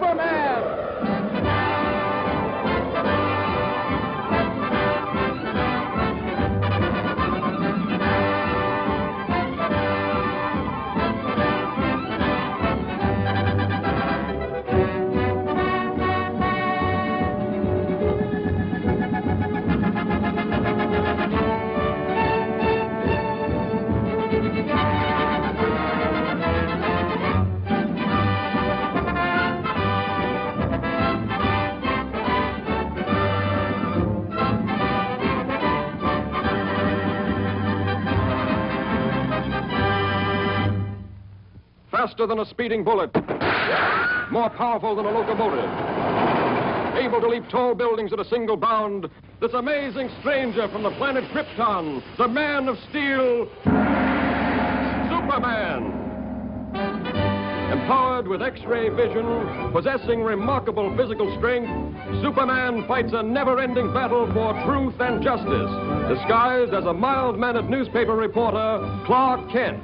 Superman! Faster than a speeding bullet, more powerful than a locomotive, able to leap tall buildings at a single bound, this amazing stranger from the planet Krypton, the Man of Steel, Superman. Empowered with X-ray vision, possessing remarkable physical strength, Superman fights a never-ending battle for truth and justice, disguised as a mild-mannered newspaper reporter, Clark Kent.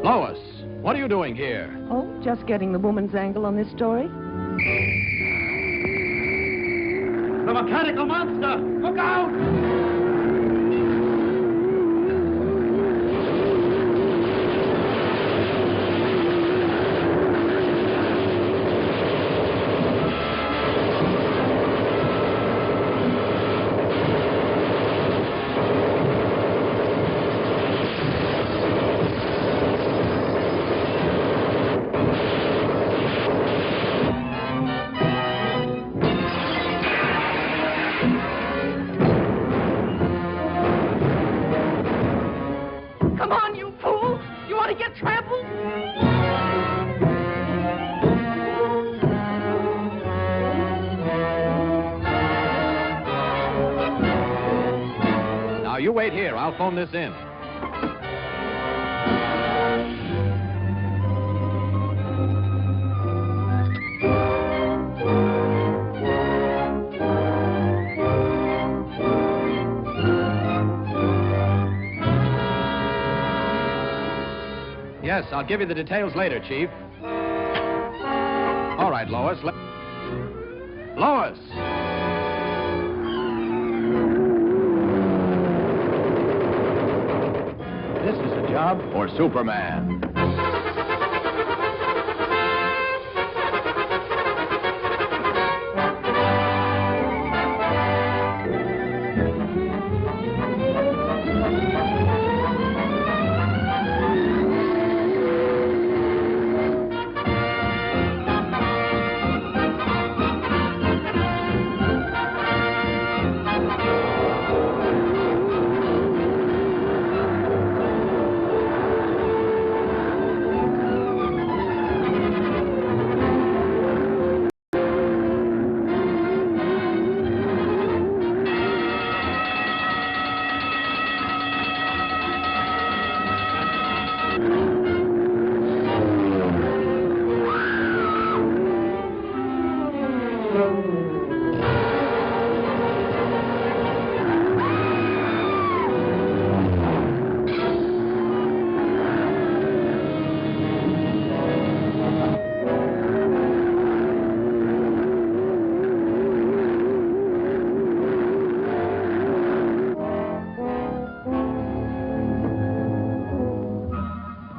Lois, what are you doing here? Oh, just getting the woman's angle on this story. The mechanical monster! Look out! Come on, you fool! You want to get trampled? Now, you wait here. I'll phone this in. Yes, I'll give you the details later, Chief. All right, Lois. Lois! This is a job for Superman.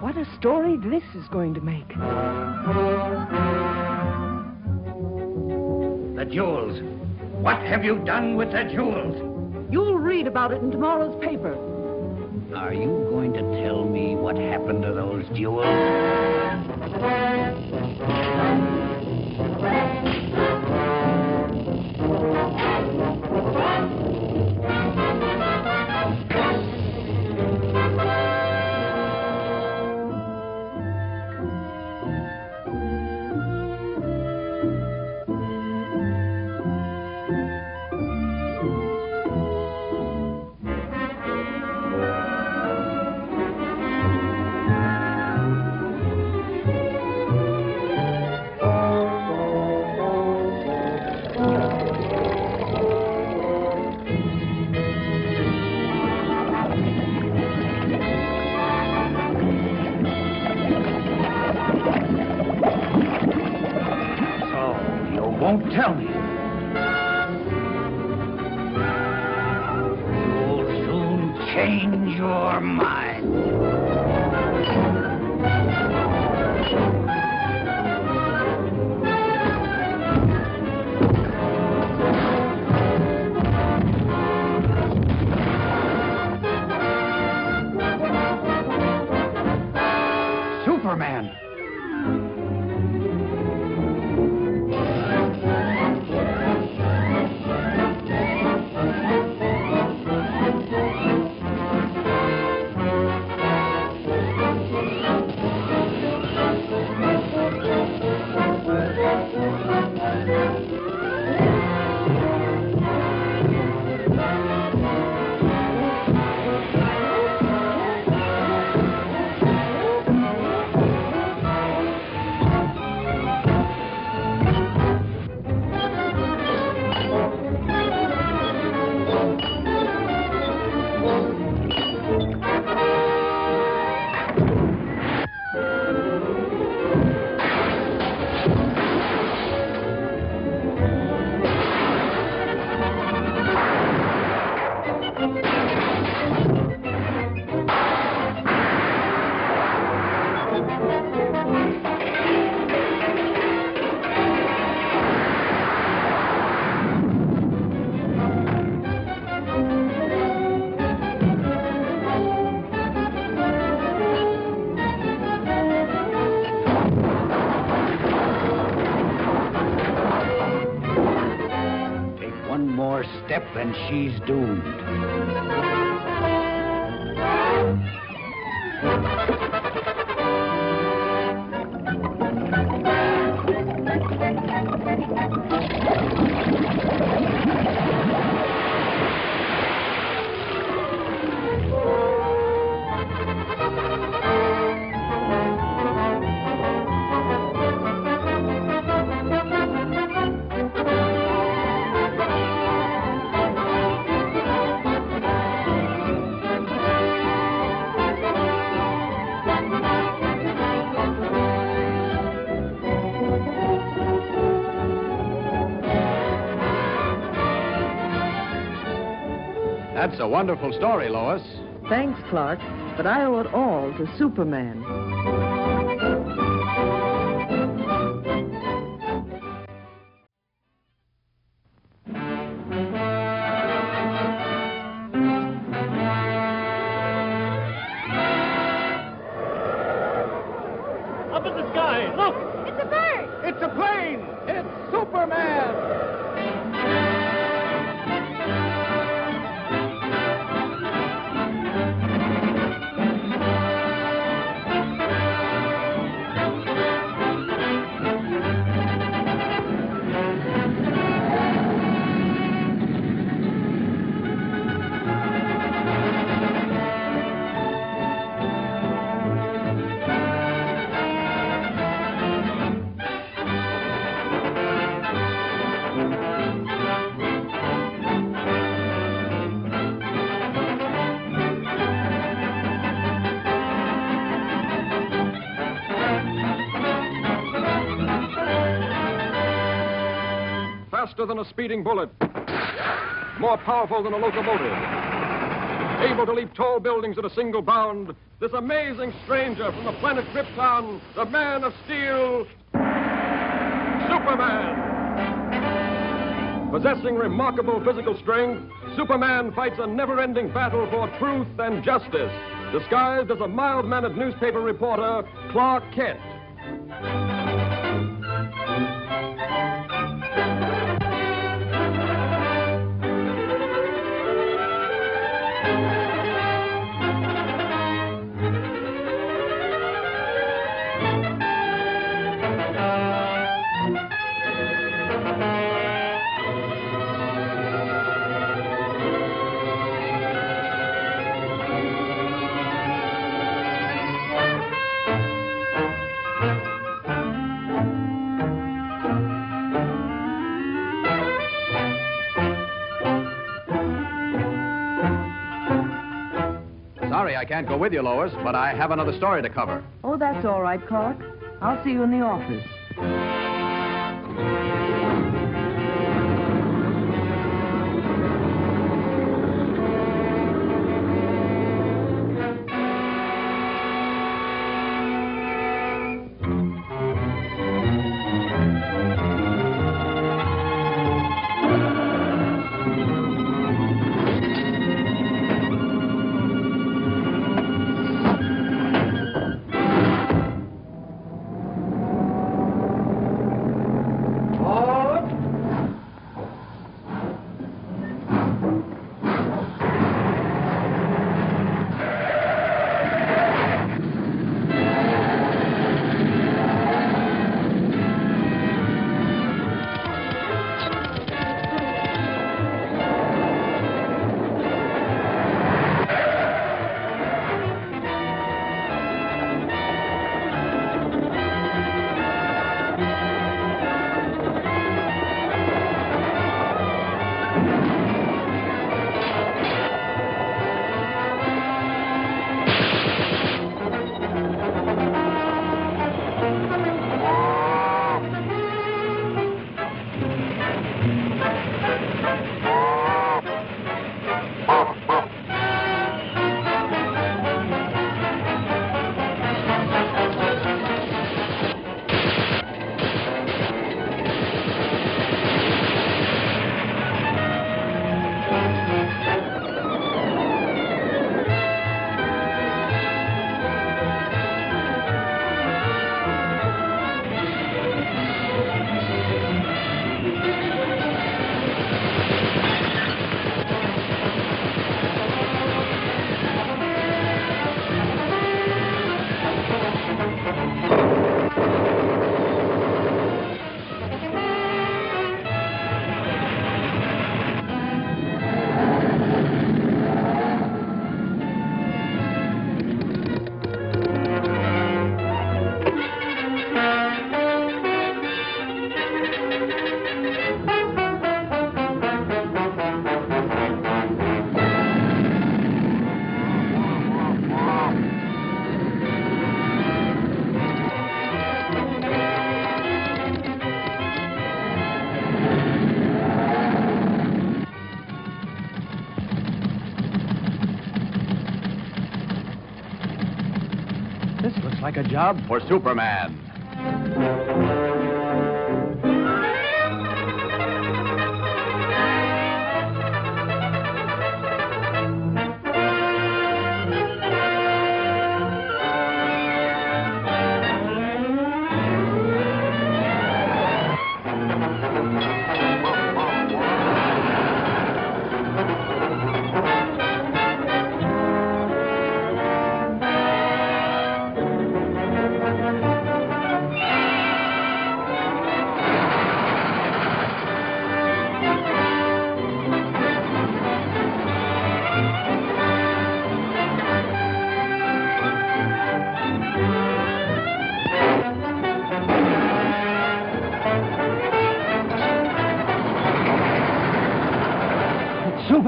What a story this is going to make. The jewels. What have you done with the jewels? You'll read about it in tomorrow's paper. Are you going to tell me what happened to those jewels? Won't tell me. You'll soon change your mind. Superman. Step and she's doomed. That's a wonderful story, Lois. Thanks, Clark, but I owe it all to Superman. It's a plane! It's Superman! Faster than a speeding bullet. More powerful than a locomotive. Able to leap tall buildings at a single bound. This amazing stranger from the planet Krypton, the Man of Steel, Superman. Possessing remarkable physical strength, Superman fights a never-ending battle for truth and justice, disguised as a mild-mannered newspaper reporter, Clark Kent. Sorry I can't go with you, Lois, but I have another story to cover. Oh, that's all right, Clark. I'll see you in the office. This looks like a job for Superman.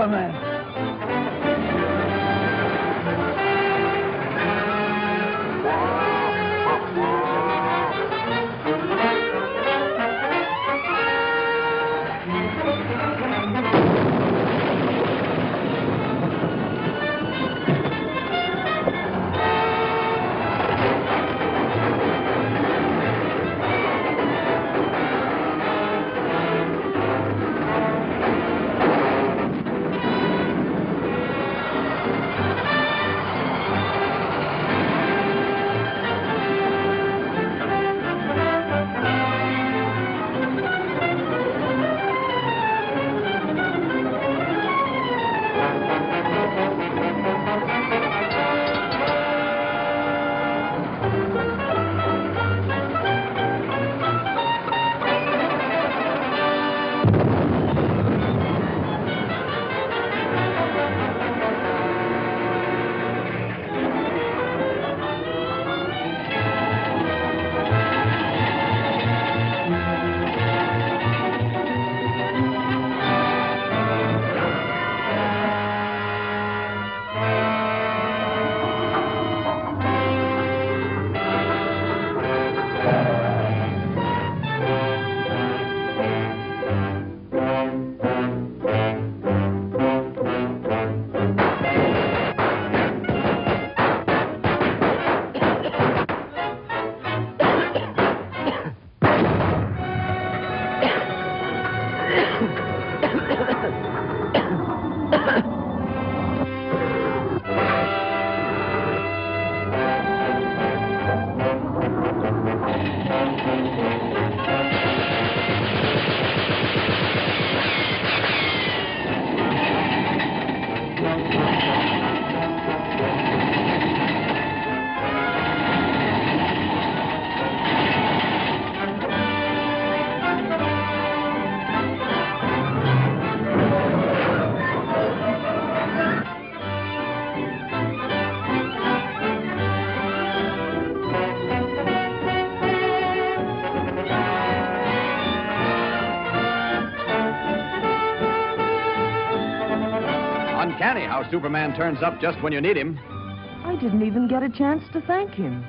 Superman! Uncanny how Superman turns up just when you need him. I didn't even get a chance to thank him.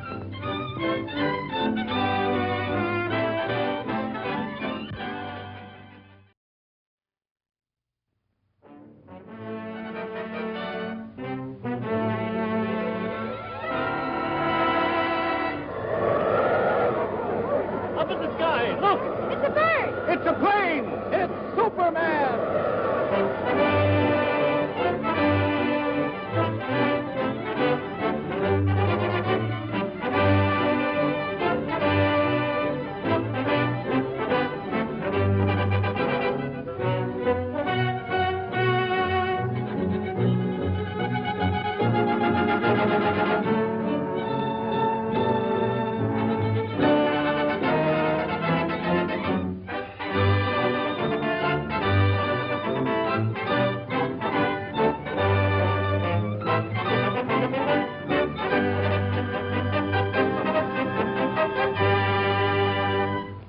Up in the sky, look! It's a bird! It's a plane! It's Superman!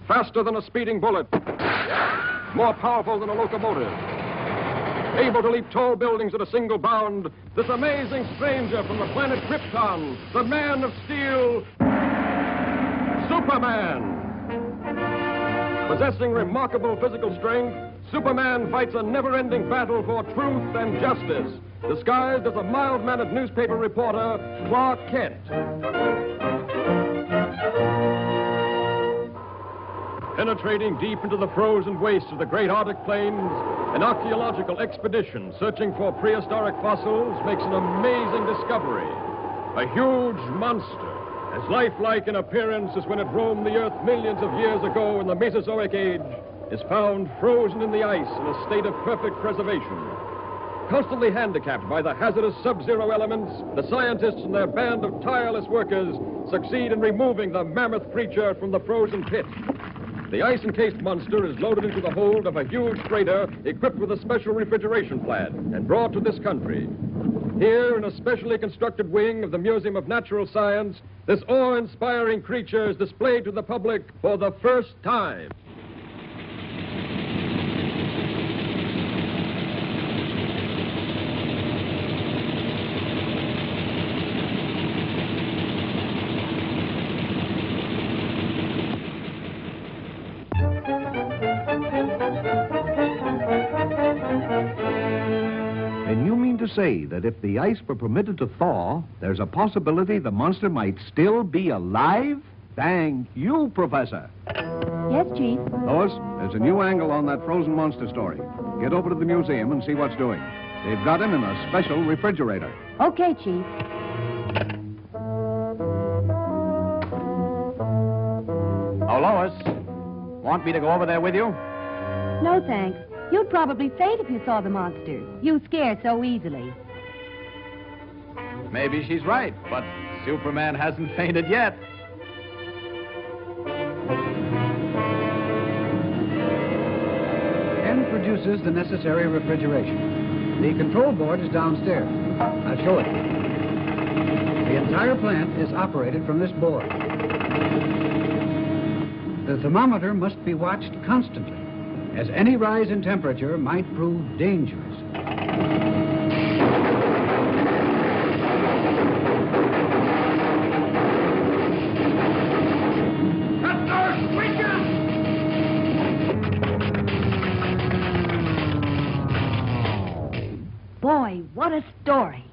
Faster than a speeding bullet. More powerful than a locomotive. Able to leap tall buildings at a single bound. This amazing stranger from the planet Krypton. The Man of Steel. Superman. Possessing remarkable physical strength, Superman fights a never-ending battle for truth and justice. Disguised as a mild-mannered newspaper reporter, Clark Kent. Penetrating deep into the frozen wastes of the great Arctic plains, an archaeological expedition searching for prehistoric fossils makes an amazing discovery. A huge monster, as lifelike in appearance as when it roamed the earth millions of years ago in the Mesozoic age, is found frozen in the ice in a state of perfect preservation. Constantly handicapped by the hazardous sub-zero elements, the scientists and their band of tireless workers succeed in removing the mammoth creature from the frozen pit. The ice-encased monster is loaded into the hold of a huge freighter equipped with a special refrigeration plant and brought to this country. Here, in a specially constructed wing of the Museum of Natural Science, this awe-inspiring creature is displayed to the public for the first time. say that if the ice were permitted to thaw, there's a possibility the monster might still be alive? Thank you, Professor. Yes, Chief. Lois, there's a new angle on that frozen monster story. Get over to the museum and see what's doing. They've got him in a special refrigerator. Okay, Chief. Oh, Lois, want me to go over there with you? No, thanks. You'd probably faint if you saw the monster. You scare so easily. Maybe she's right, but Superman hasn't fainted yet. Ken produces the necessary refrigeration. The control board is downstairs. I'll show it. The entire plant is operated from this board. The thermometer must be watched constantly, as any rise in temperature might prove dangerous. Boy, what a story.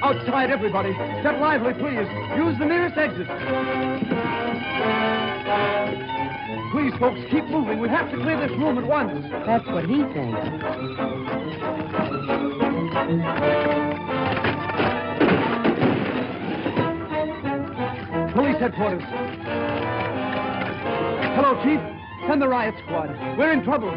Outside, everybody. Step lively, please. Use the nearest exit. Please, folks, keep moving. We have to clear this room at once. That's what he thinks. Police headquarters. Hello, Chief. Send the riot squad. We're in trouble.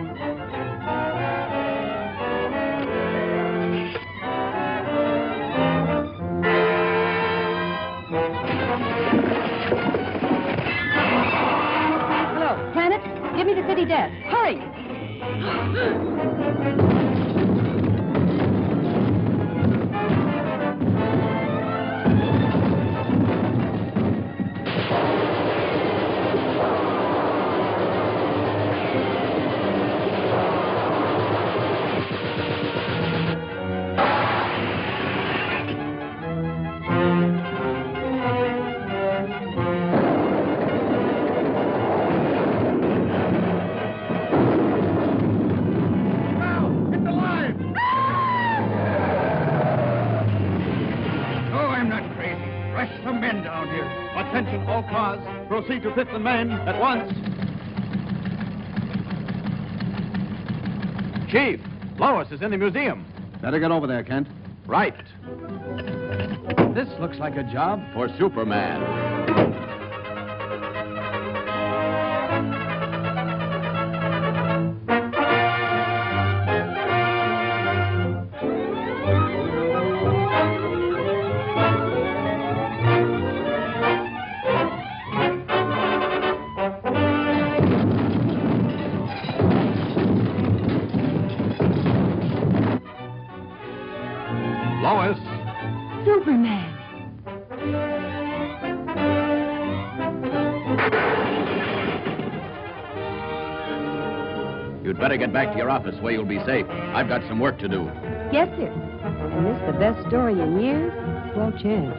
Hello, Planet. Give me the city desk. Hurry. Attention, all cars. Proceed to fit the men at once. Chief, Lois is in the museum. Better get over there, Kent. Right. This looks like a job For Superman. Lois. Superman. You'd better get back to your office where you'll be safe. I've got some work to do. Yes, sir. And this the best story in years? Well, chance.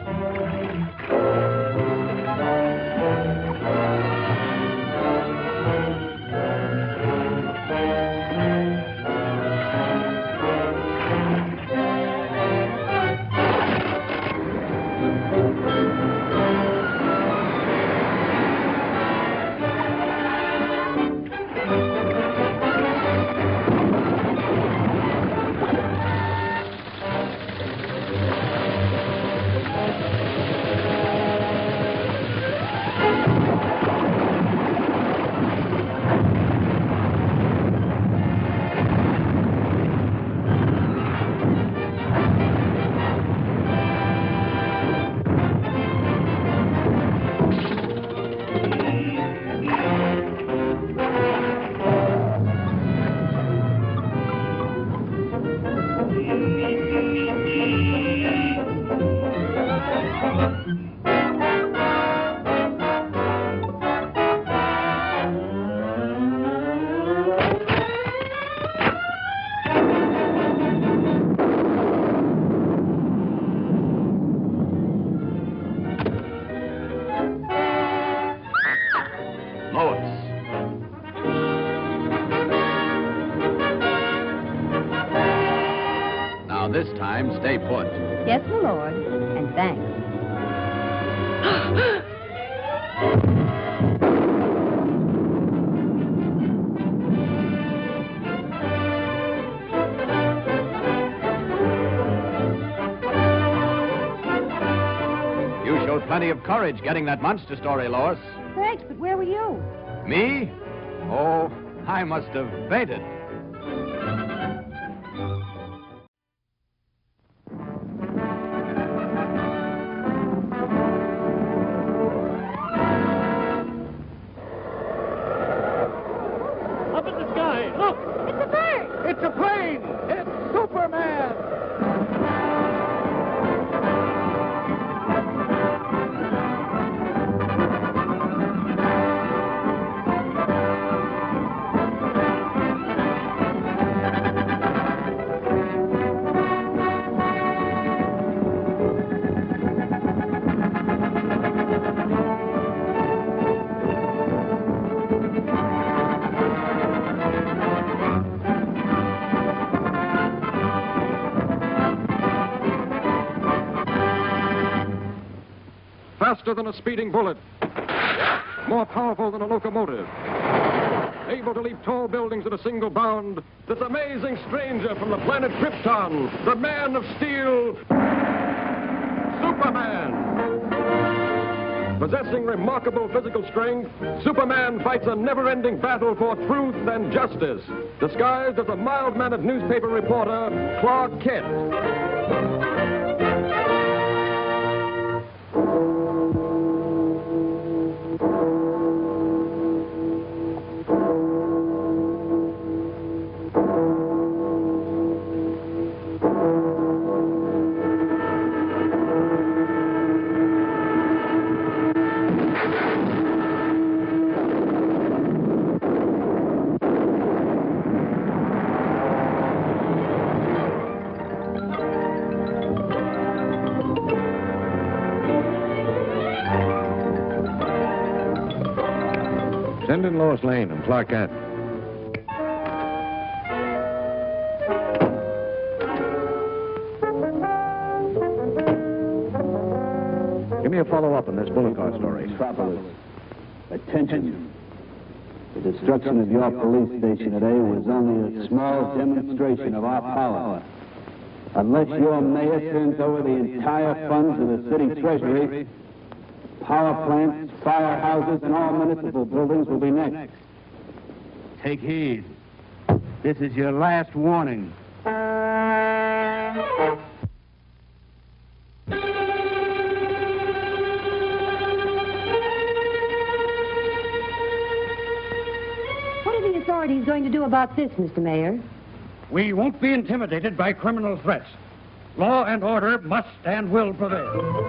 Yes, my lord. And thanks. You showed plenty of courage getting that monster story, Lois. Thanks, but where were you? Me? Oh, I must have fainted. Up in the sky. Look! It's a bird! It's a plane! It's Superman! Faster than a speeding bullet. More powerful than a locomotive. Able to leap tall buildings at a single bound. This amazing stranger from the planet Krypton. The Man of Steel. Superman. Possessing remarkable physical strength, Superman fights a never-ending battle for truth and justice. Disguised as a mild-mannered newspaper reporter, Clark Kent. Send in Lois Lane and Clark Kent. Give me a follow-up on this bullet car story. Metropolis. Attention. The destruction of your police station today was only a small demonstration of our power. Unless your mayor turns over the entire funds of the city treasury, power plants, firehouses, and all municipal buildings will be next. Take heed. This is your last warning. What are the authorities going to do about this, Mr. Mayor? We won't be intimidated by criminal threats. Law and order must and will prevail.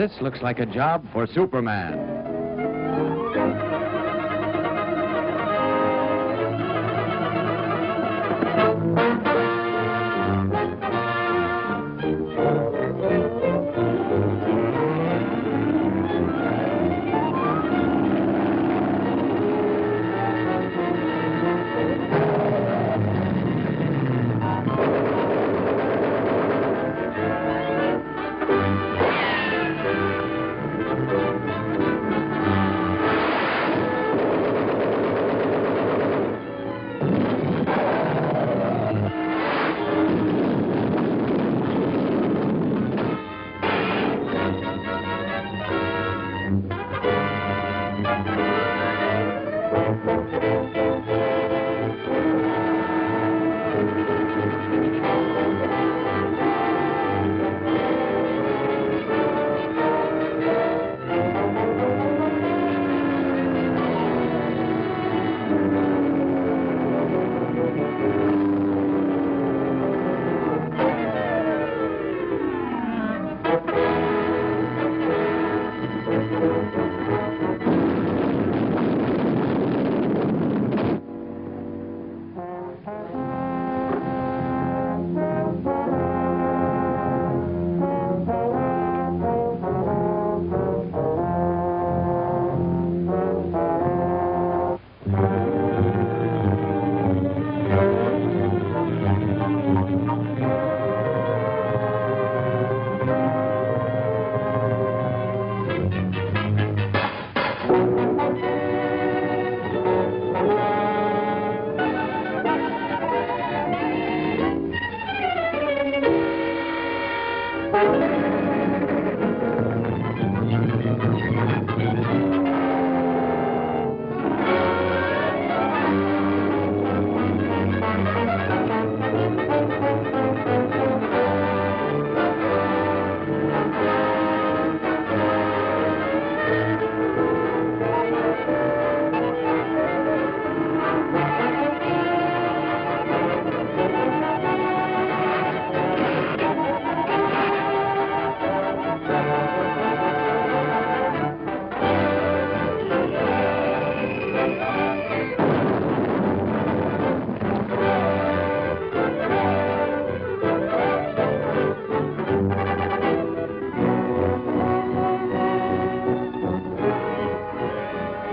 This looks like a job for Superman.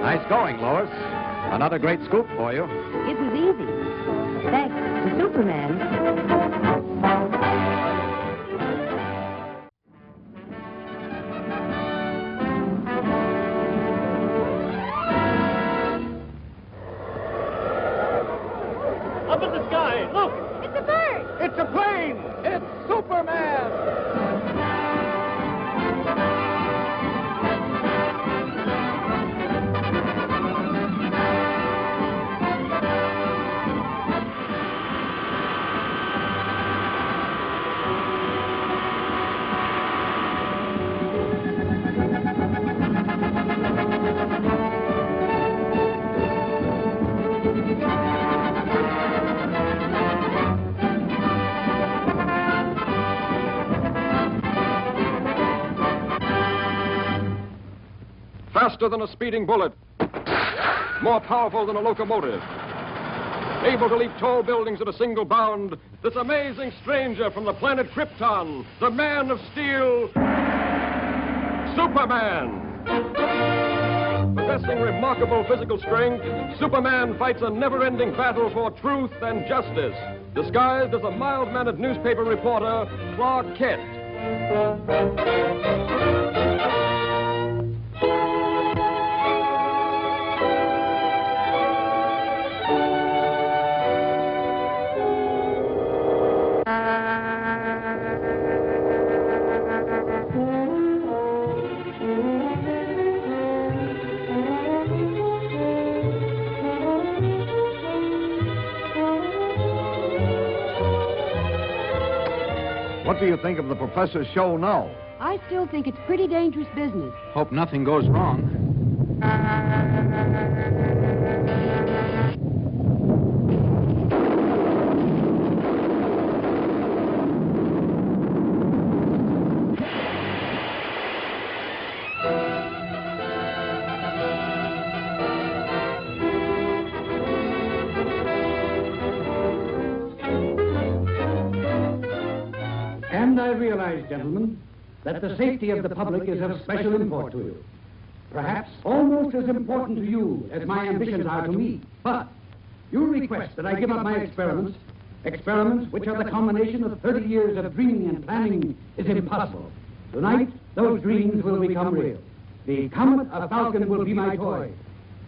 Nice going, Lois. Another great scoop for you. It was easy. Thanks to Superman. Up in the sky, look! It's a bird! It's a plane! It's Superman! Faster than a speeding bullet. More powerful than a locomotive. Able to leap tall buildings at a single bound. This amazing stranger from the planet Krypton. The Man of Steel. Superman. Possessing remarkable physical strength, Superman fights a never-ending battle for truth and justice. Disguised as a mild-mannered newspaper reporter, Clark Kent. What do you think of the professor's show now? I still think it's pretty dangerous business. Hope nothing goes wrong. And I realize, gentlemen, that the safety of the public is of special import to you. Perhaps almost as important to you as my ambitions are to me. But you request that I give up my experiments, experiments which are the culmination of 30 years of dreaming and planning is impossible. Tonight, those dreams will become real. The Comet of Falcon will be my toy.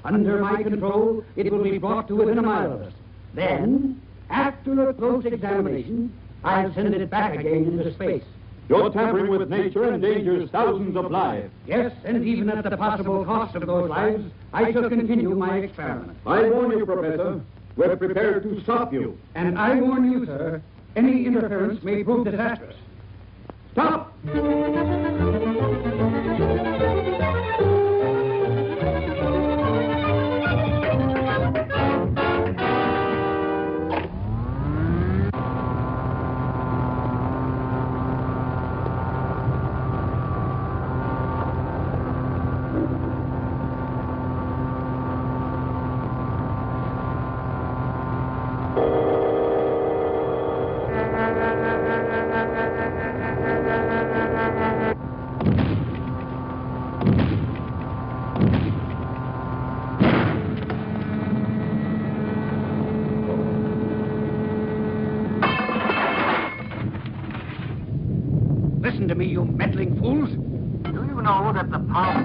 Under my control, it will be brought to within a mile of us. Then, after a close examination, I'll send it back again into space. You're tampering with nature endangers thousands of lives. Yes, and even at the possible cost of those lives, I shall continue my experiment. I warn you, Professor, we're prepared to stop you. And I warn you, sir, any interference may prove disastrous. Stop! Listen to me, you meddling fools. Do you know that the power...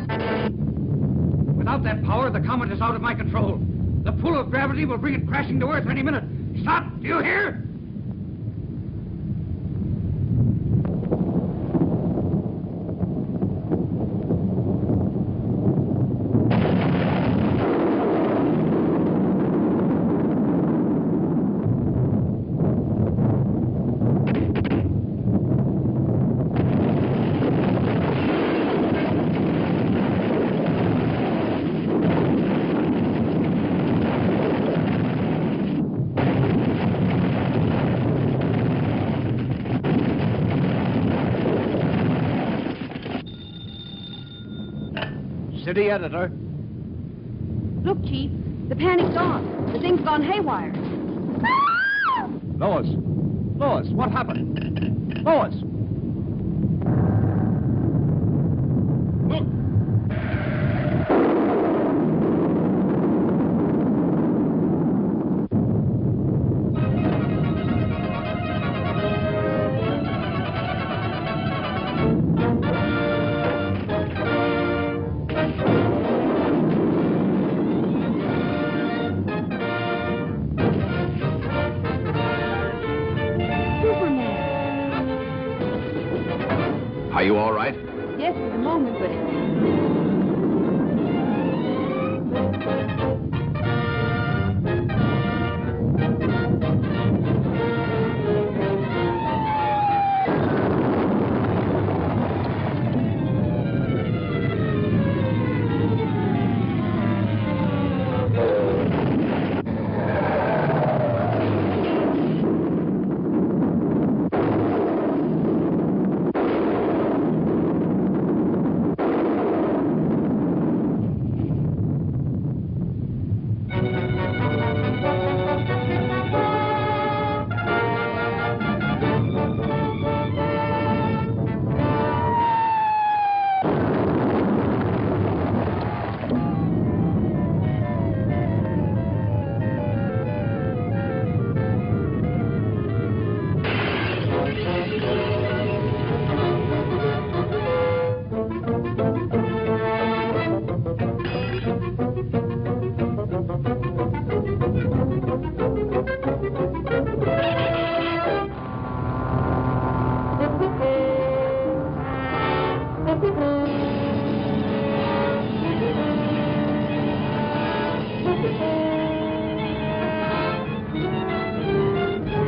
Without that power, the comet is out of my control. The pull of gravity will bring it crashing to Earth any minute. Stop! Do you hear? City editor. Look, Chief, the panic's on. The thing's gone haywire. Lois! Lois, what happened? Lois! Are you all right? Yes, for the moment, but...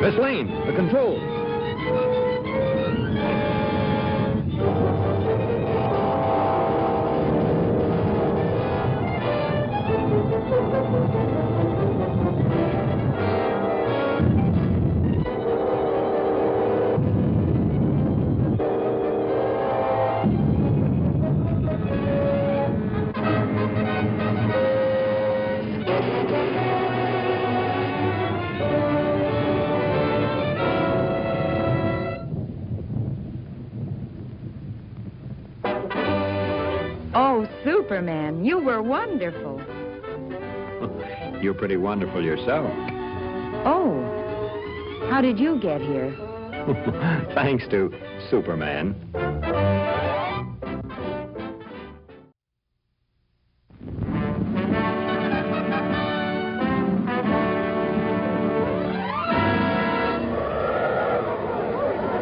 Miss Lane, the controls. Superman. You were wonderful. You're pretty wonderful yourself. Oh, how did you get here? Thanks to Superman.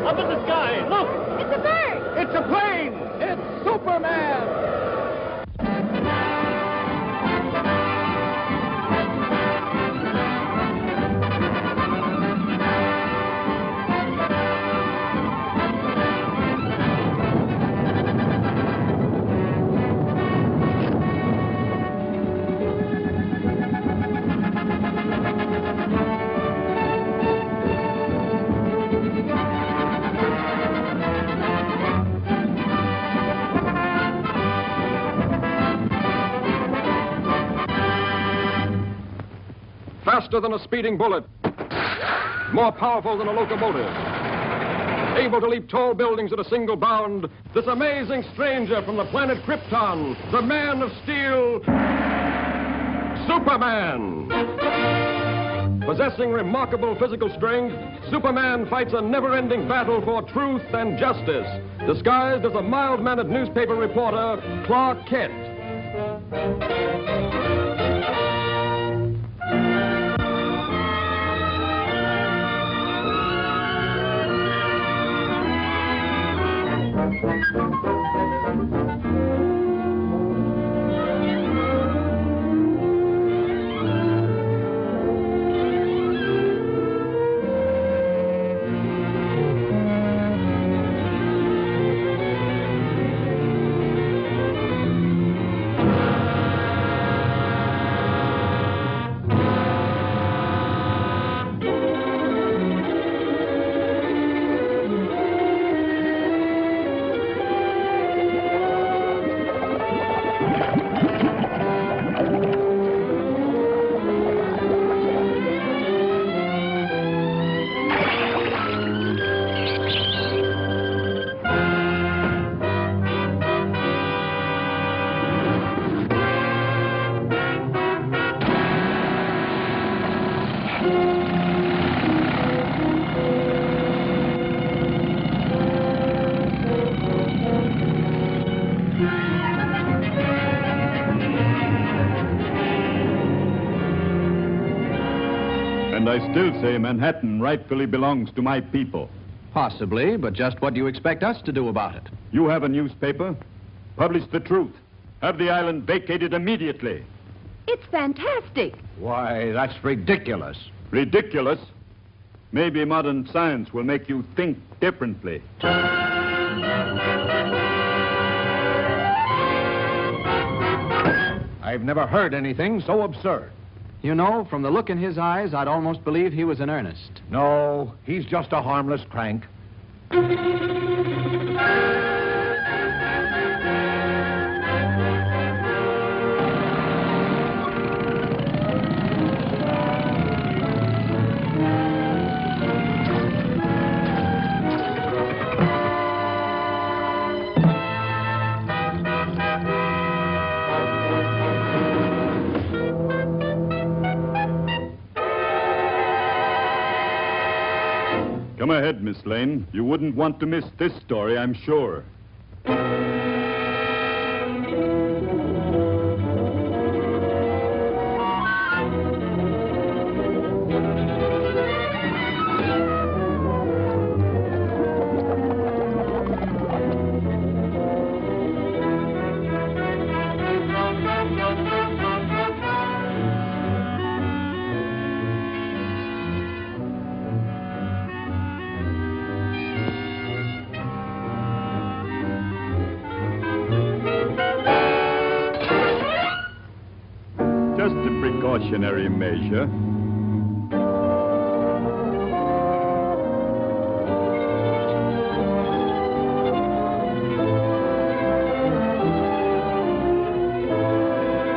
Up in the sky, look! It's a bird! It's a plane! It's Superman! Faster than a speeding bullet, more powerful than a locomotive, able to leap tall buildings at a single bound, this amazing stranger from the planet Krypton, the Man of Steel, Superman. Possessing remarkable physical strength, Superman fights a never-ending battle for truth and justice, disguised as a mild-mannered newspaper reporter, Clark Kent. And I still say Manhattan rightfully belongs to my people. Possibly, but just what do you expect us to do about it? You have a newspaper. Publish the truth. Have the island vacated immediately. It's fantastic. Why, that's ridiculous. Ridiculous? Maybe modern science will make you think differently. I've never heard anything so absurd. You know, from the look in his eyes, I'd almost believe he was in earnest. No, he's just a harmless crank. Come ahead, Miss Lane. You wouldn't want to miss this story, I'm sure. Just a precautionary measure.